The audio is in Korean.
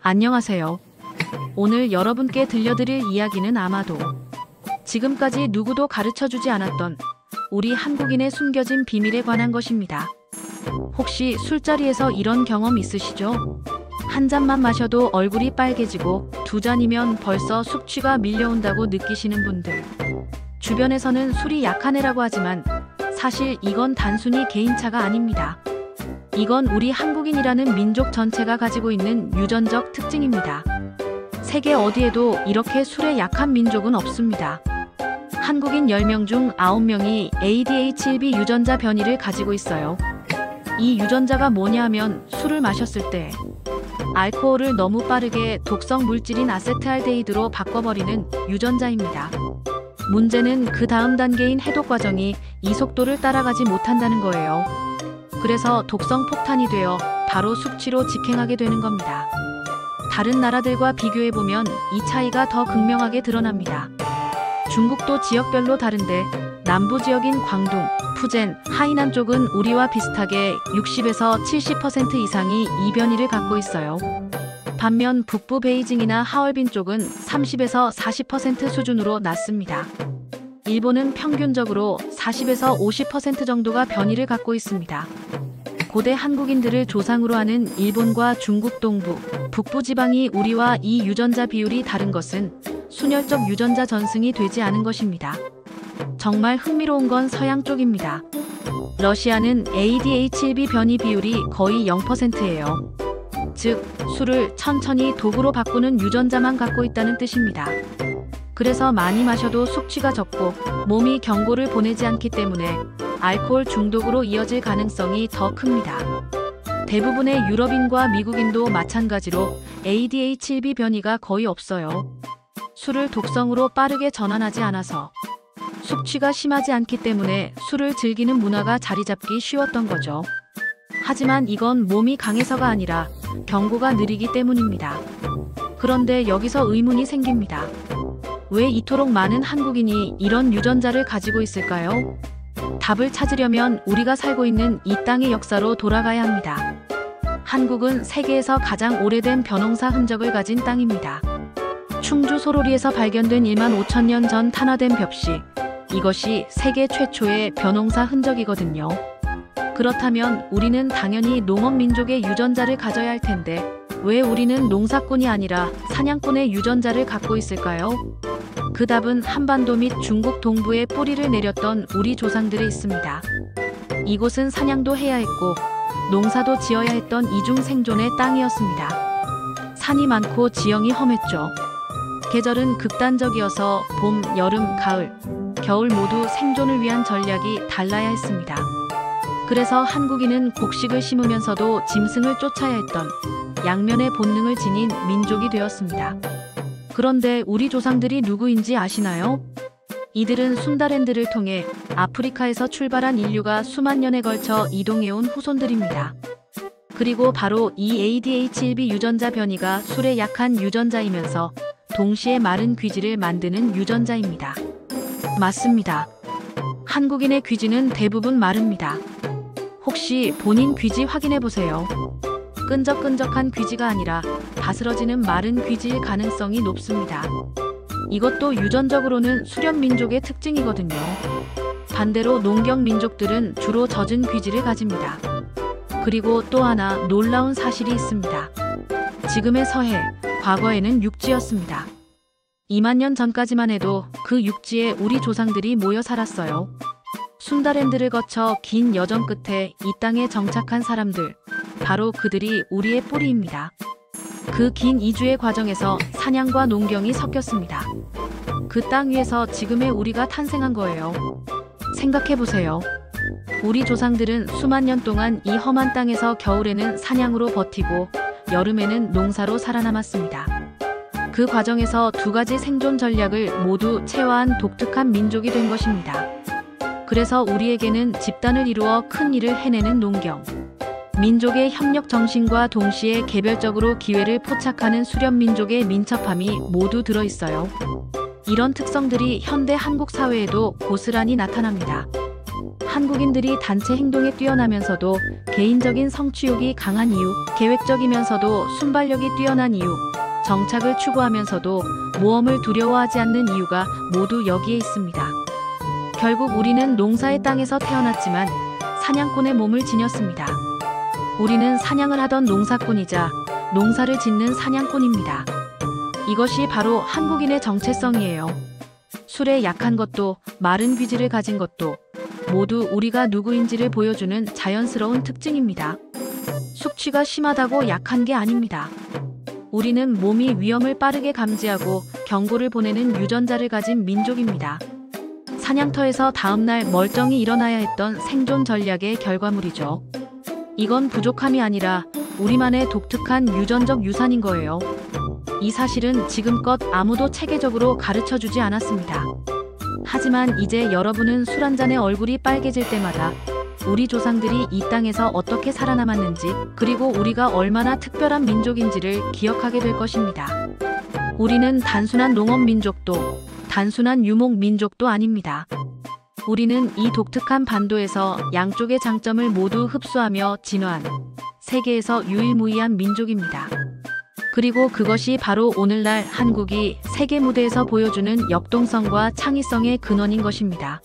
안녕하세요. 오늘 여러분께 들려드릴 이야기는 아마도 지금까지 누구도 가르쳐주지 않았던 우리 한국인의 숨겨진 비밀에 관한 것입니다. 혹시 술자리에서 이런 경험 있으시죠? 한 잔만 마셔도 얼굴이 빨개지고 두 잔이면 벌써 숙취가 밀려온다고 느끼시는 분들. 주변에서는 술이 약한 애라고 하지만 사실 이건 단순히 개인차가 아닙니다. 이건 우리 한국인이라는 민족 전체가 가지고 있는 유전적 특징입니다. 세계 어디에도 이렇게 술에 약한 민족은 없습니다. 한국인 10명 중 9명이 ADH1B 유전자 변이를 가지고 있어요. 이 유전자가 뭐냐 하면 술을 마셨을 때 알코올을 너무 빠르게 독성 물질인 아세트알데히드로 바꿔버리는 유전자입니다. 문제는 그 다음 단계인 해독 과정이 이 속도를 따라가지 못한다는 거예요. 그래서 독성 폭탄이 되어 바로 숙취로 직행하게 되는 겁니다. 다른 나라들과 비교해보면 이 차이가 더 극명하게 드러납니다. 중국도 지역별로 다른데 남부 지역인 광둥, 푸젠, 하이난 쪽은 우리와 비슷하게 60에서 70% 이상이 이 변이를 갖고 있어요. 반면 북부 베이징이나 하얼빈 쪽은 30에서 40% 수준으로 낮습니다. 일본은 평균적으로 40에서 50% 정도가 변이를 갖고 있습니다. 고대 한국인들을 조상으로 하는 일본과 중국 동부, 북부 지방이 우리와 이 유전자 비율이 다른 것은 순혈적 유전자 전승이 되지 않은 것입니다. 정말 흥미로운 건 서양 쪽입니다. 러시아는 ADH1B 변이 비율이 거의 0%예요. 즉, 술을 천천히 독으로 바꾸는 유전자만 갖고 있다는 뜻입니다. 그래서 많이 마셔도 숙취가 적고 몸이 경고를 보내지 않기 때문에 알코올 중독으로 이어질 가능성이 더 큽니다. 대부분의 유럽인과 미국인도 마찬가지로 ADH1B 변이가 거의 없어요. 술을 독성으로 빠르게 전환하지 않아서 숙취가 심하지 않기 때문에 술을 즐기는 문화가 자리 잡기 쉬웠던 거죠. 하지만 이건 몸이 강해서가 아니라 경고가 느리기 때문입니다. 그런데 여기서 의문이 생깁니다. 왜 이토록 많은 한국인이 이런 유전자를 가지고 있을까요? 답을 찾으려면 우리가 살고 있는 이 땅의 역사로 돌아가야 합니다. 한국은 세계에서 가장 오래된 벼농사 흔적을 가진 땅입니다. 충주 소로리에서 발견된 1만 5천 년 전 탄화된 벽시. 이것이 세계 최초의 벼농사 흔적이거든요. 그렇다면 우리는 당연히 농업민족의 유전자를 가져야 할 텐데 왜 우리는 농사꾼이 아니라 사냥꾼의 유전자를 갖고 있을까요? 그 답은 한반도 및 중국 동부에 뿌리를 내렸던 우리 조상들에 있습니다. 이곳은 사냥도 해야 했고 농사도 지어야 했던 이중 생존의 땅이었습니다. 산이 많고 지형이 험했죠. 계절은 극단적이어서 봄, 여름, 가을, 겨울 모두 생존을 위한 전략이 달라야 했습니다. 그래서 한국인은 곡식을 심으면서도 짐승을 쫓아야 했던 양면의 본능을 지닌 민족이 되었습니다. 그런데 우리 조상들이 누구인지 아시나요? 이들은 순다랜드를 통해 아프리카에서 출발한 인류가 수만 년에 걸쳐 이동해온 후손들입니다. 그리고 바로 이 ADH1B 유전자 변이가 술에 약한 유전자이면서 동시에 마른 귀지를 만드는 유전자입니다. 맞습니다. 한국인의 귀지는 대부분 마릅니다. 혹시 본인 귀지 확인해보세요. 끈적끈적한 귀지가 아니라 바스러지는 마른 귀지일 가능성이 높습니다. 이것도 유전적으로는 수렵민족의 특징이거든요. 반대로 농경민족들은 주로 젖은 귀지를 가집니다. 그리고 또 하나 놀라운 사실이 있습니다. 지금의 서해, 과거에는 육지였습니다. 2만 년 전까지만 해도 그 육지에 우리 조상들이 모여 살았어요. 순다랜드를 거쳐 긴 여정 끝에 이 땅에 정착한 사람들, 바로 그들이 우리의 뿌리입니다. 그 긴 이주의 과정에서 사냥과 농경이 섞였습니다. 그 땅 위에서 지금의 우리가 탄생한 거예요. 생각해보세요. 우리 조상들은 수만 년 동안 이 험한 땅에서 겨울에는 사냥으로 버티고 여름에는 농사로 살아남았습니다. 그 과정에서 두 가지 생존 전략을 모두 체화한 독특한 민족이 된 것입니다. 그래서 우리에게는 집단을 이루어 큰 일을 해내는 농경, 민족의 협력 정신과 동시에 개별적으로 기회를 포착하는 수렵민족의 민첩함이 모두 들어있어요. 이런 특성들이 현대 한국 사회에도 고스란히 나타납니다. 한국인들이 단체 행동에 뛰어나면서도 개인적인 성취욕이 강한 이유, 계획적이면서도 순발력이 뛰어난 이유, 정착을 추구하면서도 모험을 두려워하지 않는 이유가 모두 여기에 있습니다. 결국 우리는 농사의 땅에서 태어났지만 사냥꾼의 몸을 지녔습니다. 우리는 사냥을 하던 농사꾼이자 농사를 짓는 사냥꾼입니다. 이것이 바로 한국인의 정체성이에요. 술에 약한 것도 마른 귀지를 가진 것도 모두 우리가 누구인지를 보여주는 자연스러운 특징입니다. 숙취가 심하다고 약한 게 아닙니다. 우리는 몸이 위험을 빠르게 감지하고 경고를 보내는 유전자를 가진 민족입니다. 사냥터에서 다음날 멀쩡히 일어나야 했던 생존 전략의 결과물이죠. 이건 부족함이 아니라 우리만의 독특한 유전적 유산인 거예요. 이 사실은 지금껏 아무도 체계적으로 가르쳐주지 않았습니다. 하지만 이제 여러분은 술 한 잔에 얼굴이 빨개질 때마다 우리 조상들이 이 땅에서 어떻게 살아남았는지, 그리고 우리가 얼마나 특별한 민족인지를 기억하게 될 것입니다. 우리는 단순한 농업 민족도, 단순한 유목 민족도 아닙니다. 우리는 이 독특한 반도에서 양쪽의 장점을 모두 흡수하며 진화한 세계에서 유일무이한 민족입니다. 그리고 그것이 바로 오늘날 한국이 세계 무대에서 보여주는 역동성과 창의성의 근원인 것입니다.